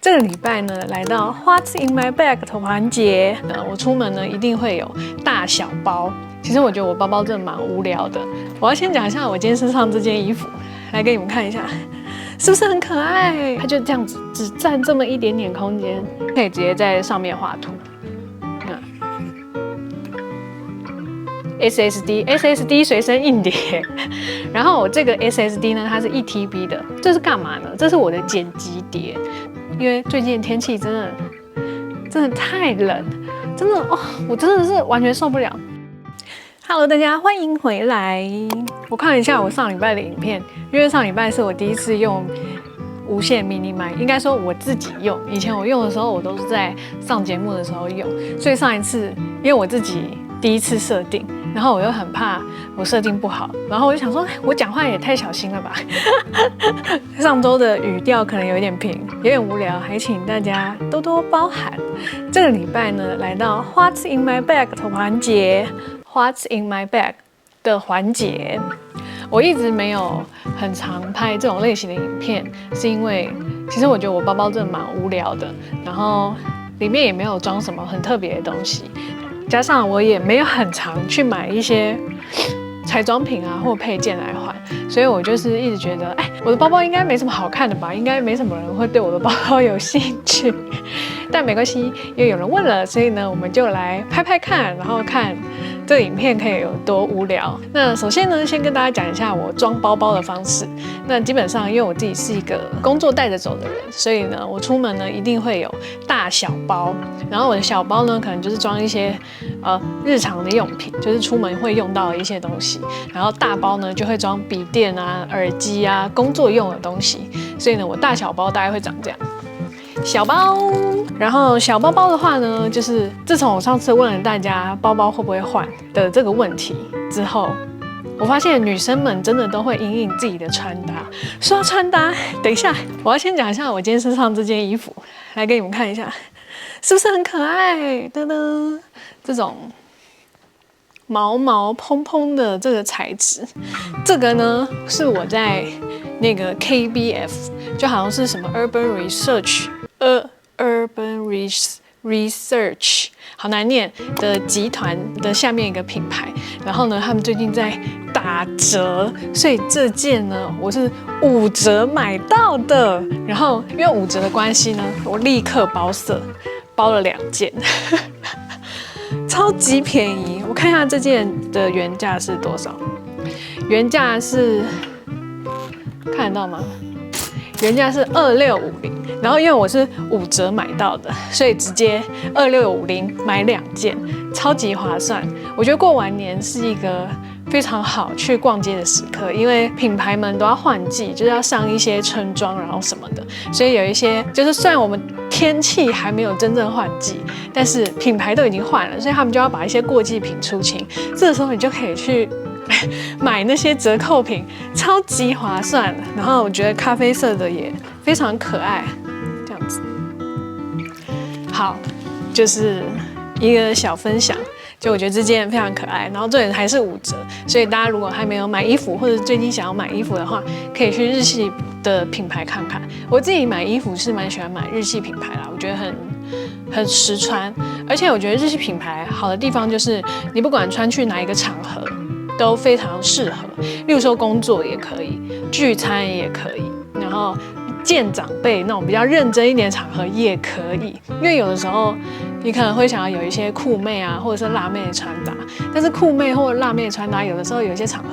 这个礼拜呢，来到 What's in my bag 的环节。我出门呢一定会有大小包。其实我觉得我包包真的蛮无聊的。我要先讲一下我今天身上这件衣服，来给你们看一下，是不是很可爱？它就这样子，只占这么一点点空间，可以直接在上面画图。SSD 随身硬碟，然后我这个 SSD 呢，它是1TB 的，这是干嘛呢？这是我的剪辑碟，因为最近的天气真的太冷，真的哦，我真的是完全受不了。Hello， 大家欢迎回来。我看了一下我上礼拜的影片，因为上礼拜是我第一次用无线 mini mic， 应该说我自己用。以前我用的时候，我都是在上节目的时候用，所以上一次因为我自己第一次设定。然后我又很怕我设定不好，然后我就想说，我讲话也太小心了吧。上周的语调可能有点平，有点无聊，还请大家多多包涵。这个礼拜呢，来到 What's in my bag 的环节 ，What's in my bag 的环节，我一直没有很常拍这种类型的影片，是因为其实我觉得我包包真的蛮无聊的，然后里面也没有装什么很特别的东西。加上我也没有很常去买一些彩妆品啊或配件来换，所以我就是一直觉得，我的包包应该没什么好看的吧，应该没什么人会对我的包包有兴趣。但没关系，因为有人问了，所以呢，我们就来拍拍看，然后看这个影片可以有多无聊。那首先呢，先跟大家讲一下我装包包的方式。那基本上，因为我自己是一个工作带着走的人，所以呢，我出门呢一定会有大小包。然后我的小包呢，可能就是装一些日常的用品，就是出门会用到的一些东西。然后大包呢就会装笔电啊、耳机啊、工作用的东西。所以呢，我大小包大概会长这样。小包，然后小包包的话呢，就是自从我上次问了大家包包会不会换的这个问题之后，我发现女生们真的都会因应自己的穿搭。说到穿搭，等一下我要先讲一下我今天身上这件衣服，来给你们看一下，是不是很可爱？噔噔，这种毛毛蓬蓬的这个材质，这个呢是我在那个 KBF， 就好像是什么 Urban Research， 好难念的集团的下面一个品牌。然后呢，他们最近在打折，所以这件呢我是5折买到的。然后因为5折的关系呢，我立刻包色，包了2件。超级便宜，我看一下这件的原价是多少？原价是看得到吗？原价是2650，然后因为我是5折买到的，所以直接2650买2件，超级划算。我觉得过完年是一个非常好去逛街的时刻，因为品牌们都要换季，就是要上一些春装，然后什么的，所以有一些就是虽然我们天气还没有真正换季，但是品牌都已经换了，所以他们就要把一些过季品出清，这个时候你就可以去买那些折扣品，超级划算。然后我觉得咖啡色的也非常可爱，这样子。好，就是一个小分享。就我觉得这件非常可爱，然后这里还是5折，所以大家如果还没有买衣服，或者最近想要买衣服的话，可以去日系的品牌看看。我自己买衣服是蛮喜欢买日系品牌啦，我觉得很实穿，而且我觉得日系品牌好的地方就是你不管穿去哪一个场合都非常适合，例如说工作也可以，聚餐也可以，然后见长辈那种比较认真一点的场合也可以，因为有的时候你可能会想要有一些酷妹啊，或者是辣妹的穿搭，但是酷妹或者辣妹的穿搭，有的时候有一些场合，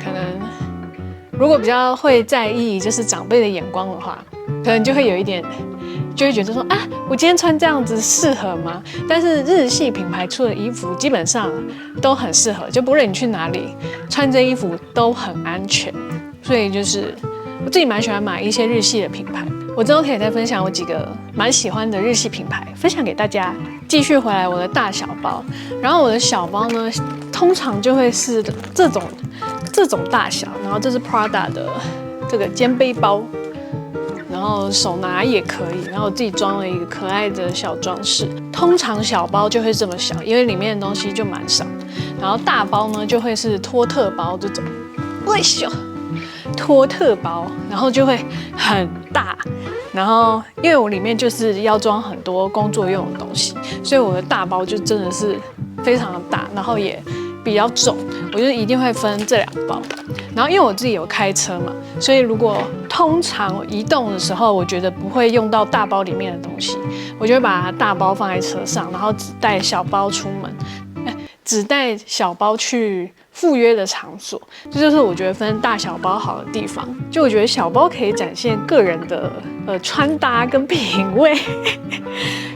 可能如果比较会在意就是长辈的眼光的话，可能就会有一点，就会觉得说我今天穿这样子适合吗？但是日系品牌出的衣服基本上都很适合，就不论你去哪里穿这衣服都很安全，所以就是我自己蛮喜欢买一些日系的品牌。我之后可以再分享我几个蛮喜欢的日系品牌，分享给大家。继续回来我的大小包，然后我的小包呢，通常就会是这种大小，然后这是 Prada 的这个肩背包，然后手拿也可以，然后我自己装了一个可爱的小装饰。通常小包就会这么小，因为里面的东西就蛮少的，然后大包呢就会是托特包这种，托特包，然后就会很大，然后因为我里面就是要装很多工作用的东西，所以我的大包就真的是非常的大，然后也比较重，我就一定会分这2包。然后因为我自己有开车嘛，所以如果通常移动的时候，我觉得不会用到大包里面的东西，我就会把大包放在车上，然后只带小包出门，只带小包去赴约的场所。这就是我觉得分大小包好的地方。就我觉得小包可以展现个人的穿搭跟品味。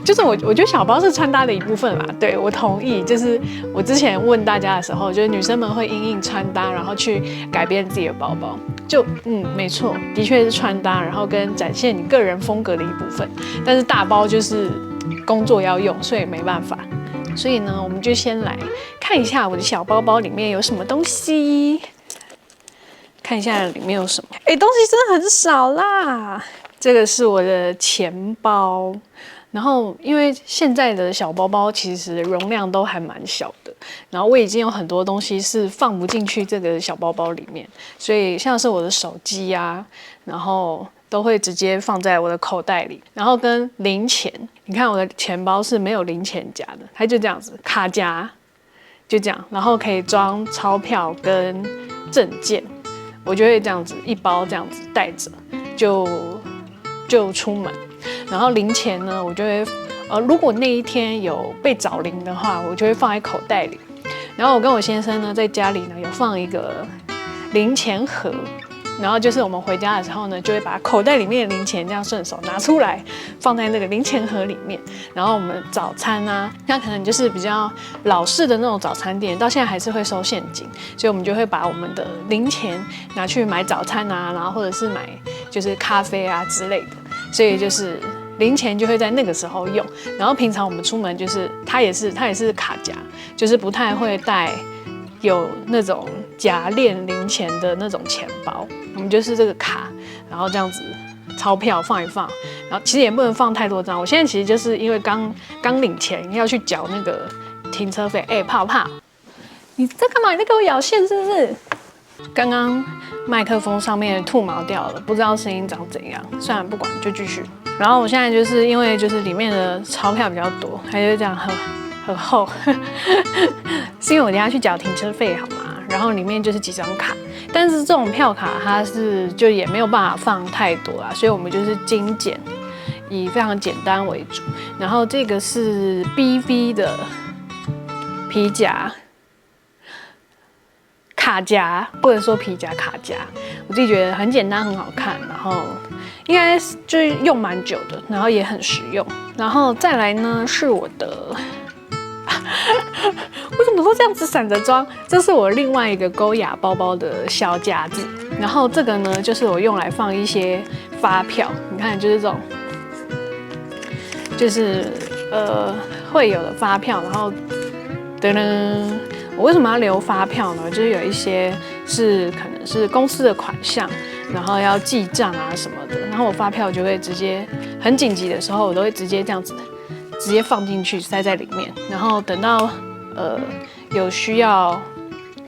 就是我觉得小包是穿搭的一部分啦，对，我同意。就是我之前问大家的时候，就是女生们会因应穿搭，然后去改变自己的包包。就没错，的确是穿搭，然后跟展现你个人风格的一部分。但是大包就是工作要用，所以没办法。所以呢，我们就先来看一下我的小包包里面有什么东西。看一下里面有什么，东西真的很少啦。这个是我的钱包。然后，因为现在的小包包其实容量都还蛮小的，然后我已经有很多东西是放不进去这个小包包里面，所以像是我的手机啊，然后都会直接放在我的口袋里，然后跟零钱，你看我的钱包是没有零钱夹的，它就这样子，卡夹就这样，然后可以装钞票跟证件，我就会这样子一包这样子带着，就出门。然后零钱呢，我就会如果那一天有被找零的话，我就会放在口袋里。然后我跟我先生呢，在家里呢有放一个零钱盒，然后就是我们回家的时候呢，就会把口袋里面的零钱这样顺手拿出来，放在那个零钱盒里面。然后我们早餐啊，那可能就是比较老式的那种早餐店，到现在还是会收现金，所以我们就会把我们的零钱拿去买早餐啊，然后或者是买就是咖啡啊之类的。所以就是零钱就会在那个时候用，然后平常我们出门就是它也是卡夹，就是不太会带有那种夹链零钱的那种钱包，我们就是这个卡，然后这样子钞票放一放，然后其实也不能放太多张。我现在其实就是因为刚领钱要去缴那个停车费，泡泡，你在干嘛？你在给我咬线是不是？刚刚麦克风上面的兔毛掉了，不知道声音长怎样。算了，不管，就继续。然后我现在就是因为就是里面的钞票比较多，它就这样很厚，是因为我等一下去缴停车费好吗？然后里面就是几张卡，但是这种票卡它是就也没有办法放太多啦，所以我们就是精简，以非常简单为主。然后这个是 BV 的皮夹。卡夹，或者说皮夹卡夹，我自己觉得很简单，很好看，然后应该就是用蛮久的，然后也很实用。然后再来呢是我的，我怎么都这样子散着装？这是我另外一个勾雅包包的小夹子。然后这个呢就是我用来放一些发票，你看就是这种，就是会有的发票，然后噔噔。我为什么要留发票呢？就是有一些是可能是公司的款项，然后要记账啊什么的，然后我发票就会直接很紧急的时候，我都会直接这样子，直接放进去塞在里面，然后等到有需要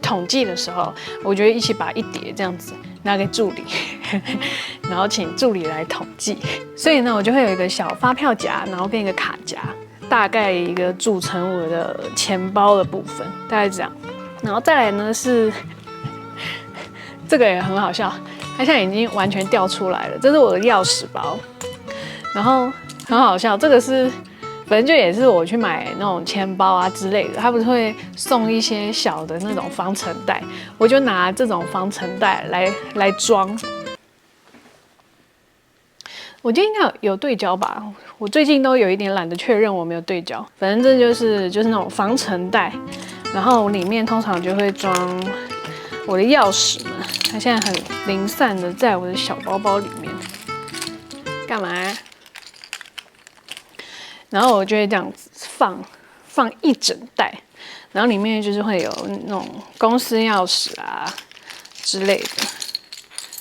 统计的时候，我就会一起把一叠这样子拿给助理，然后请助理来统计。所以呢，我就会有一个小发票夹，然后跟一个卡夹。大概一个组成我的钱包的部分，大概这样。然后再来呢是这个也很好笑，它现在已经完全掉出来了。这是我的钥匙包，然后很好笑，这个是反正就也是我去买那种钱包啊之类的，它不是会送一些小的那种防尘袋，我就拿这种防尘袋来装。我觉得应该有对焦吧，我最近都有一点懒得确认我没有对焦。反正这就是那种防尘袋，然后里面通常就会装我的钥匙们，它现在很零散的在我的小包包里面。干嘛？然后我就会这样子放一整袋，然后里面就是会有那种公司钥匙啊之类的。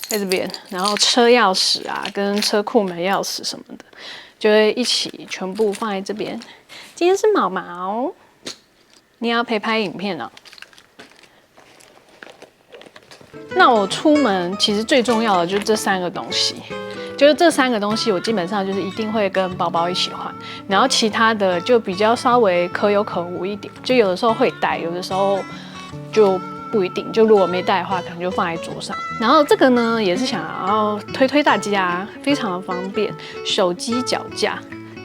在这边，然后车钥匙啊，跟车库门钥匙什么的，就会一起全部放在这边。今天是毛毛，你要陪拍影片哦。那我出门其实最重要的就是这3个东西，就是这3个东西，我基本上就是一定会跟包包一起换，然后其他的就比较稍微可有可无一点，就有的时候会带，有的时候就不一定。就如果没带的话，可能就放在桌上。然后这个呢，也是想要推大家，非常的方便，手机脚架，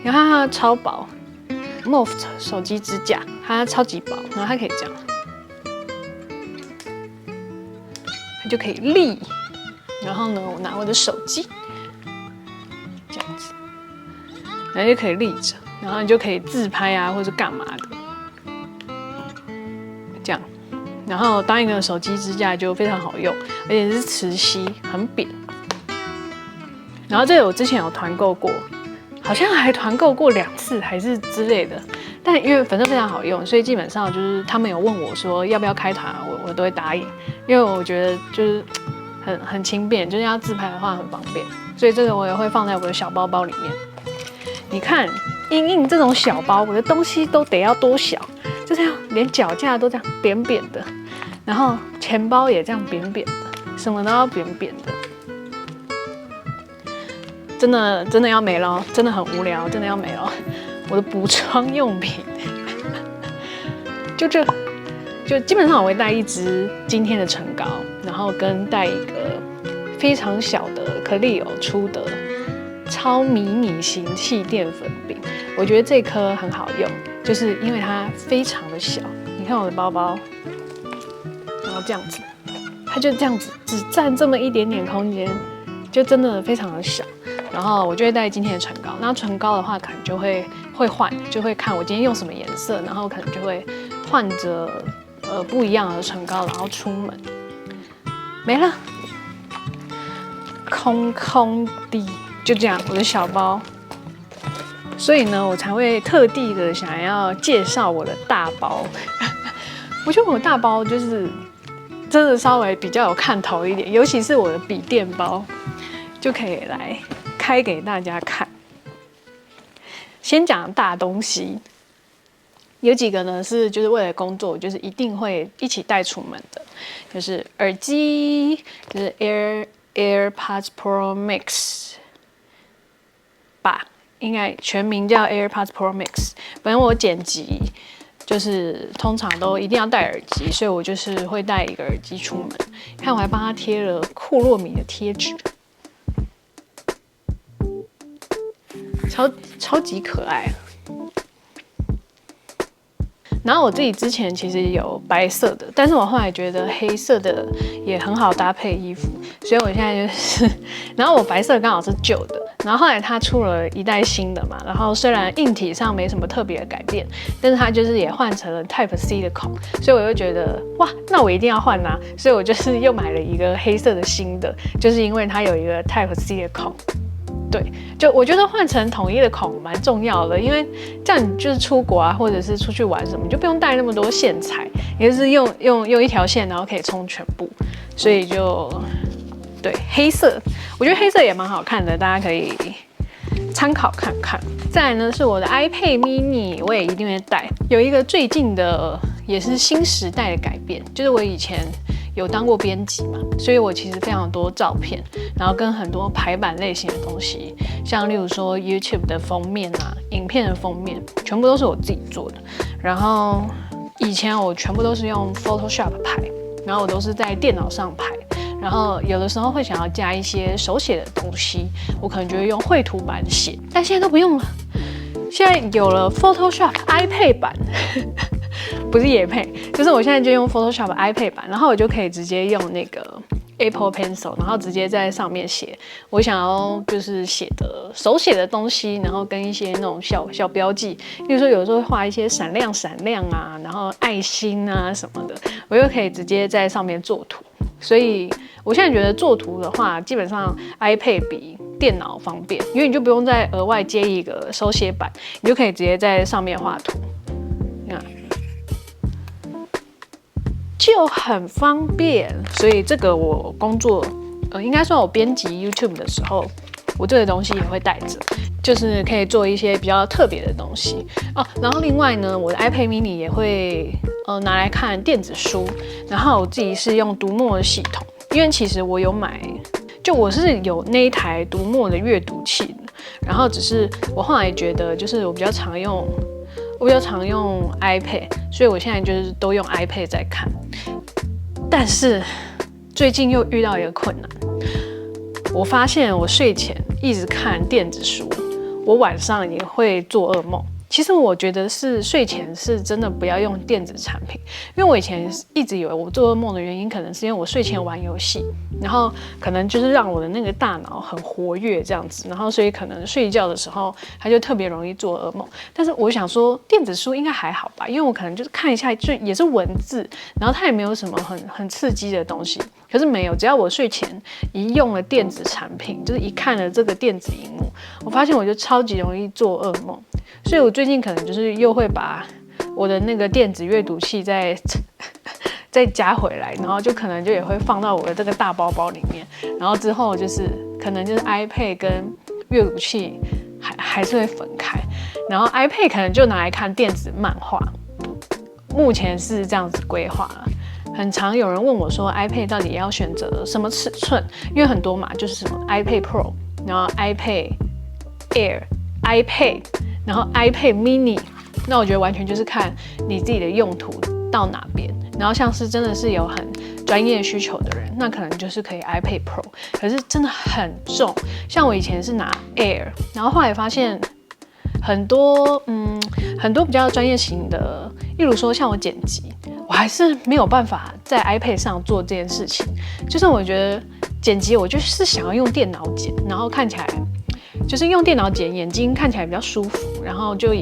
然后它超薄 ，Moft 手机支架，它超级薄，然后它可以这样，它就可以立。然后呢，我拿我的手机。这样子，然后就可以立着，然后你就可以自拍啊，或者干嘛的，这样。然后当一个手机支架就非常好用，而且是磁吸，很扁。然后这个我之前有团购过，好像还团购过2次还是之类的。但因为反正非常好用，所以基本上就是他们有问我说要不要开团，我都会答应，因为我觉得就是很轻便，就是要自拍的话很方便。所以这个我也会放在我的小包包里面。你看，因这种小包，我的东西都得要多小，就这样，连脚架都这样扁扁的，然后钱包也这样扁扁的，什么都要扁扁的。真的要没了，真的很无聊，真的要没了。我的补妆用品，就基本上我会带一支今天的唇膏，然后跟带一个非常小的可丽友出的超迷你型气垫粉饼。我觉得这颗很好用，就是因为它非常的小。你看我的包包，然后这样子，它就这样子，只占这么一点点空间，就真的非常的小。然后我就会带今天的唇膏，那唇膏的话可能就会换，就会看我今天用什么颜色，然后可能就会换着不一样的唇膏，然后出门。没了，空空的，就这样，我的小包。所以呢，我才会特地的想要介绍我的大包。我觉得我大包就是真的稍微比较有看头一点，尤其是我的笔电包，就可以来开给大家看。先讲大东西，有几个呢是就是为了工作，就是一定会一起带出门的，就是耳机，就是 AirPods Pro Max 吧，应该全名叫 AirPods Pro Max。反正我剪辑就是通常都一定要戴耳机，所以我就是会带一个耳机出门。看我还帮他贴了库洛米的贴纸。超级可爱。然后我自己之前其实有白色的，但是我后来觉得黑色的也很好搭配衣服，所以我现在就是，然后我白色刚好是旧的，然后后来它出了一代新的嘛，然后虽然硬体上没什么特别的改变，但是它就是也换成了 Type C 的孔，所以我就觉得哇，那我一定要换啊，所以我就是又买了一个黑色的新的，就是因为它有一个 Type C 的孔。对，就我觉得换成统一的孔蛮重要的，因为这样你就是出国啊，或者是出去玩什么，你就不用带那么多线材，也就是用一条线，然后可以充全部，所以就对黑色，我觉得黑色也蛮好看的，大家可以参考看看。再来呢是我的 iPad mini， 我也一定会带。有一个最近的也是新时代的改变，就是我以前有当过编辑嘛，所以我其实非常多照片，然后跟很多排版类型的东西，像例如说 YouTube 的封面啊，影片的封面，全部都是我自己做的。然后以前我全部都是用 Photoshop 拍，然后我都是在电脑上拍。然后有的时候会想要加一些手写的东西，我可能就会用绘图板写，但现在都不用了。现在有了 Photoshop iPad 版，不是业配，就是我现在就用 Photoshop iPad 版，然后我就可以直接用那个 Apple Pencil， 然后直接在上面写我想要就是写的手写的东西，然后跟一些那种小标记，比如说有时候会画一些闪亮啊，然后爱心啊什么的，我就可以直接在上面做图。所以我现在觉得做图的话，基本上 iPad 比电脑方便，因为你就不用再额外接一个手写板，你就可以直接在上面画图，就很方便。所以这个我工作，应该说我编辑 YouTube 的时候，我这个东西也会带着，就是可以做一些比较特别的东西哦。然后另外呢，我的 iPad mini 也会拿来看电子书，然后我自己是用读墨的系统，因为其实我有买就我是有那一台读墨的阅读器的，然后只是我后来觉得，就是我比较常用 iPad， 所以我现在就是都用 iPad 在看。但是最近又遇到一个困难，我发现我睡前一直看电子书，我晚上也会做噩梦。其实我觉得是睡前是真的不要用电子产品，因为我以前一直以为我做噩梦的原因可能是因为我睡前玩游戏，然后可能就是让我的那个大脑很活跃这样子，然后所以可能睡觉的时候它就特别容易做噩梦。但是我想说电子书应该还好吧，因为我可能就是看一下就也是文字，然后它也没有什么很刺激的东西。可是没有，只要我睡前一用了电子产品，就是一看了这个电子荧幕，我发现我就超级容易做噩梦。所以我最近可能就是又会把我的那个电子阅读器再加回来，然后就可能就也会放到我的这个大包包里面，然后之后就是可能就是 iPad 跟阅读器还是会分开，然后 iPad 可能就拿来看电子漫画，目前是这样子规划了。很常有人问我说 iPad 到底要选择什么尺寸，因为很多嘛，就是什么 iPad Pro， 然后 iPad Air、iPad， 然后 iPad Mini， 那我觉得完全就是看你自己的用途到哪边。然后像是真的是有很专业需求的人，那可能就是可以 iPad Pro， 可是真的很重。像我以前是拿 Air， 然后后来发现很多比较专业型的，例如说像我剪辑，我还是没有办法在 iPad 上做这件事情。就是我觉得剪辑，我就是想要用电脑剪，然后看起来就是用电脑剪，眼睛看起来比较舒服，然后就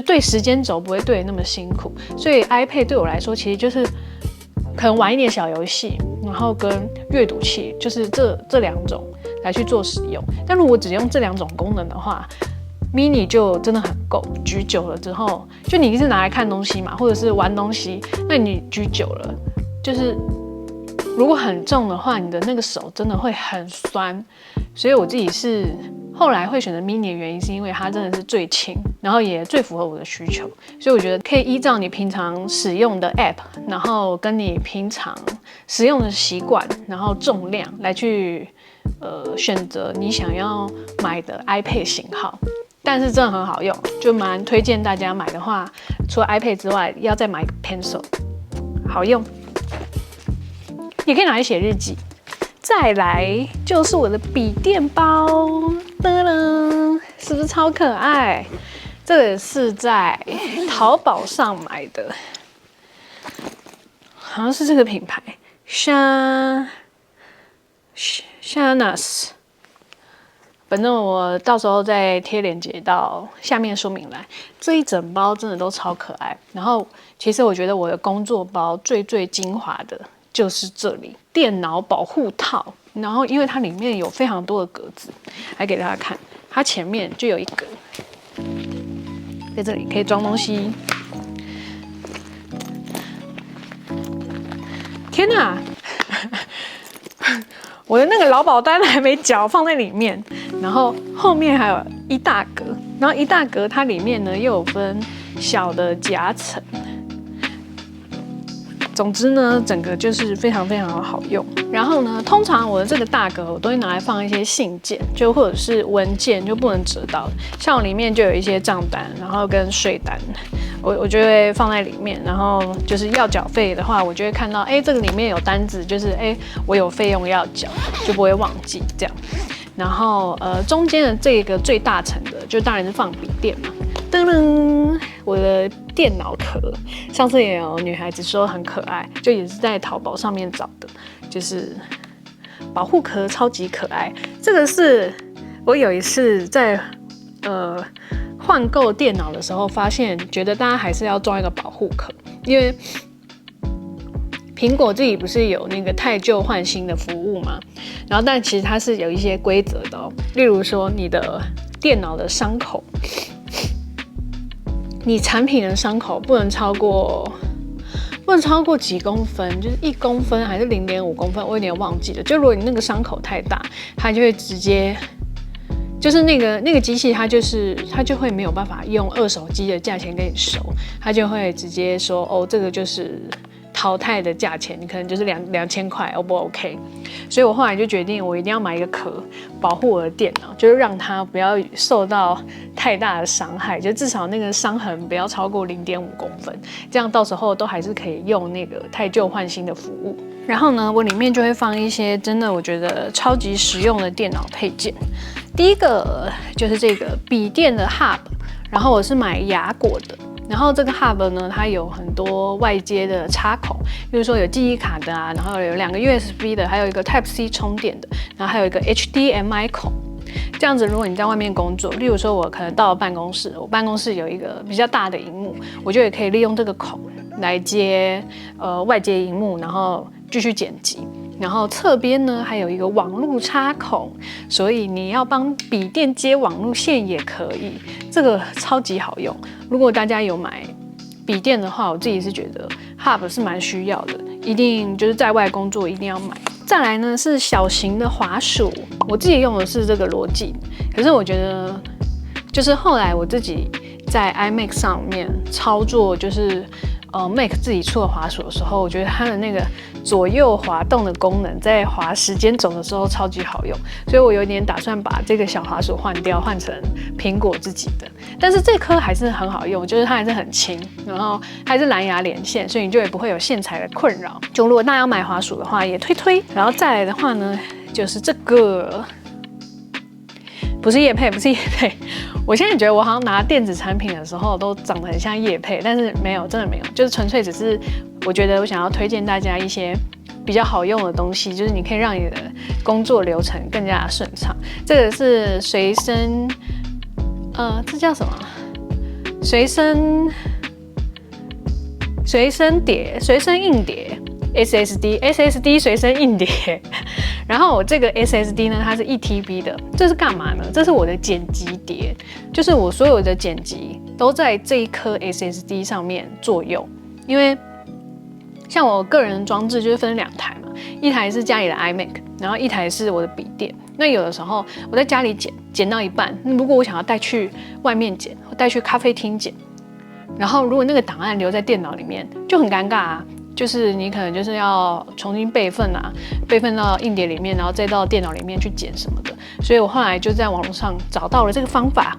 对时间轴不会对得那么辛苦。所以 iPad 对我来说，其实就是可能玩一点小游戏，然后跟阅读器，就是这两种来去做使用。但如果只用这两种功能的话，mini 就真的很够，举久了之后，就你是拿来看东西嘛，或者是玩东西，那你举久了，就是如果很重的话，你的那个手真的会很酸。所以我自己是后来会选择 mini 的原因，是因为它真的是最轻，然后也最符合我的需求。所以我觉得可以依照你平常使用的 app， 然后跟你平常使用的习惯，然后重量来去选择你想要买的 iPad 型号。但是真的很好用，就蛮推荐大家买的话，除了 iPad 之外，要再买一个 pencil， 好用，也可以拿来写日记。再来就是我的笔电包，噔噔，是不是超可爱？这个是在淘宝上买的，好像是这个品牌 Shanas。反正我到时候再贴链接到下面说明栏。这一整包真的都超可爱。然后其实我觉得我的工作包最精华的就是这里电脑保护套。然后因为它里面有非常多的格子，来给大家看，它前面就有一格，在这里可以装东西。天哪！我的那个劳保单还没缴，放在里面。然后后面还有一大格，然后一大格它里面呢又有分小的夹层。总之呢，整个就是非常好用。然后呢，通常我的这个大格我都会拿来放一些信件，就或者是文件，就不能折到的。像我里面就有一些账单，然后跟税单，我就会放在里面。然后就是要缴费的话，我就会看到，这个里面有单子，就是我有费用要缴，就不会忘记这样。然后中间的这个最大层的，就当然是放笔电嘛。噔噔，我的电脑壳，上次也有女孩子说很可爱，就也是在淘宝上面找的，就是保护壳超级可爱。这个是我有一次在换购电脑的时候发现，觉得大家还是要装一个保护壳，因为苹果自己不是有那个汰旧换新的服务嘛，然后但其实它是有一些规则的哦，例如说你的电脑的伤口。你产品的伤口不能超过几公分，就是1公分还是0.5公分，我有点忘记了。就如果你那个伤口太大，它就会直接，就是那个机器它就会没有办法用二手机的价钱给你收，它就会直接说这个就是淘汰的价钱，你可能就是2000块，O 不 OK？所以我后来就决定，我一定要买一个壳保护我的电脑，就是让它不要受到太大的伤害，就至少那个伤痕不要超过0.5公分，这样到时候都还是可以用那个汰旧换新的服务。然后呢，我里面就会放一些真的我觉得超级实用的电脑配件。第一个就是这个笔电的 Hub， 然后我是买雅果的。然后这个 Hub 呢，它有很多外接的插孔，比如说有记忆卡的啊，然后有2个 USB 的，还有一个 Type C 充电的，然后还有一个 HDMI 孔。这样子，如果你在外面工作，例如说我可能到了办公室，我办公室有一个比较大的萤幕，我就也可以利用这个孔来接外接萤幕，然后继续剪辑。然后侧边呢还有一个网路插孔，所以你要帮笔电接网路线也可以，这个超级好用。如果大家有买笔电的话，我自己是觉得 Hub 是蛮需要的，一定就是在外工作一定要买。再来呢是小型的滑鼠，我自己用的是这个罗技，可是我觉得就是后来我自己在 iMac 上面操作，就是Mac 自己出的滑鼠的时候，我觉得它的那个左右滑动的功能，在滑时间轴的时候超级好用，所以我有点打算把这个小滑鼠换掉，换成苹果自己的。但是这颗还是很好用，就是它还是很轻，然后还是蓝牙连线，所以你就也不会有线材的困扰。就如果大家要买滑鼠的话，也推。然后再来的话呢，就是这个。不是业配，不是业配。我现在觉得我好像拿电子产品的时候都长得很像业配，但是没有，真的没有，就是纯粹只是我觉得我想要推荐大家一些比较好用的东西，就是你可以让你的工作流程更加顺畅。这个是随身，这叫什么？随身碟，随身硬碟。SSD 随身硬碟，然后我这个 SSD 呢，它是1TB 的，这是干嘛呢？这是我的剪辑碟，就是我所有的剪辑都在这一颗 SSD 上面作用。因为像我个人装置就是分2台嘛，一台是家里的 iMac， 然后一台是我的笔电。那有的时候我在家里剪到一半，如果我想要带去外面剪，带去咖啡厅剪，然后如果那个档案留在电脑里面，就很尴尬啊。就是你可能就是要重新备份啊，备份到硬碟里面，然后再到电脑里面去剪什么的。所以我后来就在网络上找到了这个方法，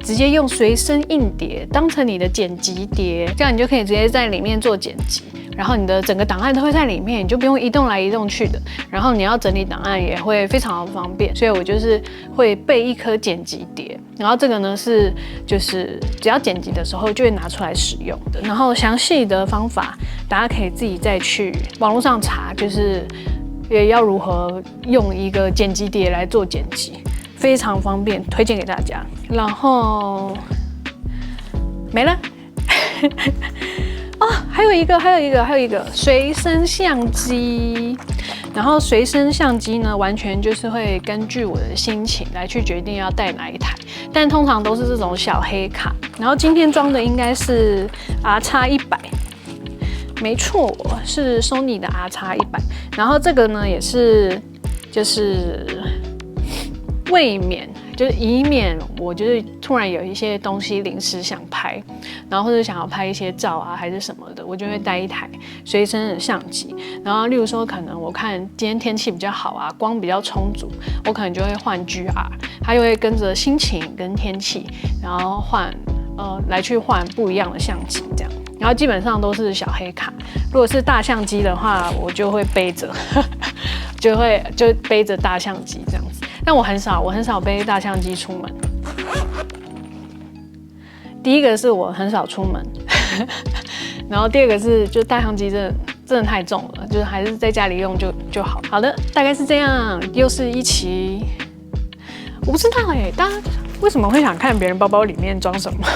直接用随身硬碟当成你的剪辑碟，这样你就可以直接在里面做剪辑，然后你的整个档案都会在里面，你就不用移动来移动去的。然后你要整理档案也会非常的方便，所以我就是会备一颗剪辑碟。然后这个呢是就是只要剪辑的时候就会拿出来使用的。然后详细的方法大家可以自己再去网络上查，就是也要如何用一个剪辑碟来做剪辑，非常方便，推荐给大家。然后没了。哦，还有一个随身相机。然后随身相机呢，完全就是会根据我的心情来去决定要带哪一台，但通常都是这种小黑卡。然后今天装的应该是 RX100， 没错，是 Sony 的 RX100。然后这个呢也是就是未免。就是以免我就是突然有一些东西临时想拍，然后或者想要拍一些照啊还是什么的，我就会带一台随身的相机。然后例如说可能我看今天天气比较好啊，光比较充足，我可能就会换 GR， 它就会跟着心情跟天气，然后来去换不一样的相机这样。然后基本上都是小黑卡，如果是大相机的话，我就会背着，就背着大相机这样子。但我很少背大相机出门。第一个是我很少出门，然后第二个是就大相机真的太重了，就是还是在家里用就好。好的，大概是这样。又是一期，我不知道大家为什么会想看别人包包里面装什么？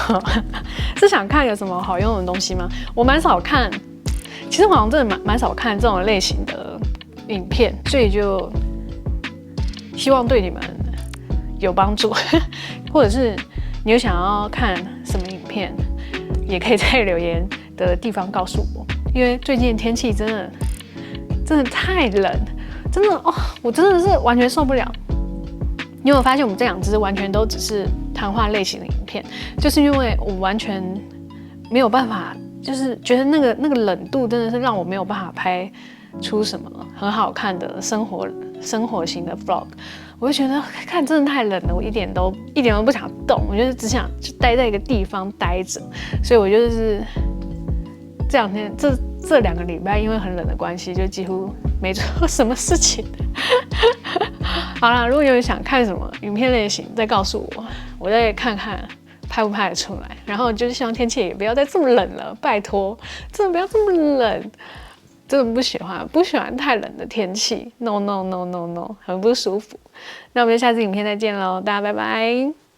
是想看有什么好用的东西吗？我蛮少看，其实我好像真的蛮少看这种类型的影片，所以就希望对你们有帮助，或者是你有想要看什么影片，也可以在留言的地方告诉我。因为最近天气真的太冷，真的我真的是完全受不了。你有没有发现我们这2支完全都只是谈话类型的影片，就是因为我完全没有办法就是觉得那个冷度真的是让我没有办法拍出什么很好看的生活型的 vlog。我就觉得看真的太冷了，我一点都不想动，我就是只想就待在一个地方待着。所以我就是这2天这2个礼拜，因为很冷的关系，就几乎没做什么事情。好啦，如果有人想看什么影片类型，再告诉我，我再看看拍不拍得出来。然后就是希望天气也不要再这么冷了，拜托，真的不要这么冷。真的不喜欢太冷的天气 ，no， 很不舒服。那我们就下次影片再见喽，大家拜拜。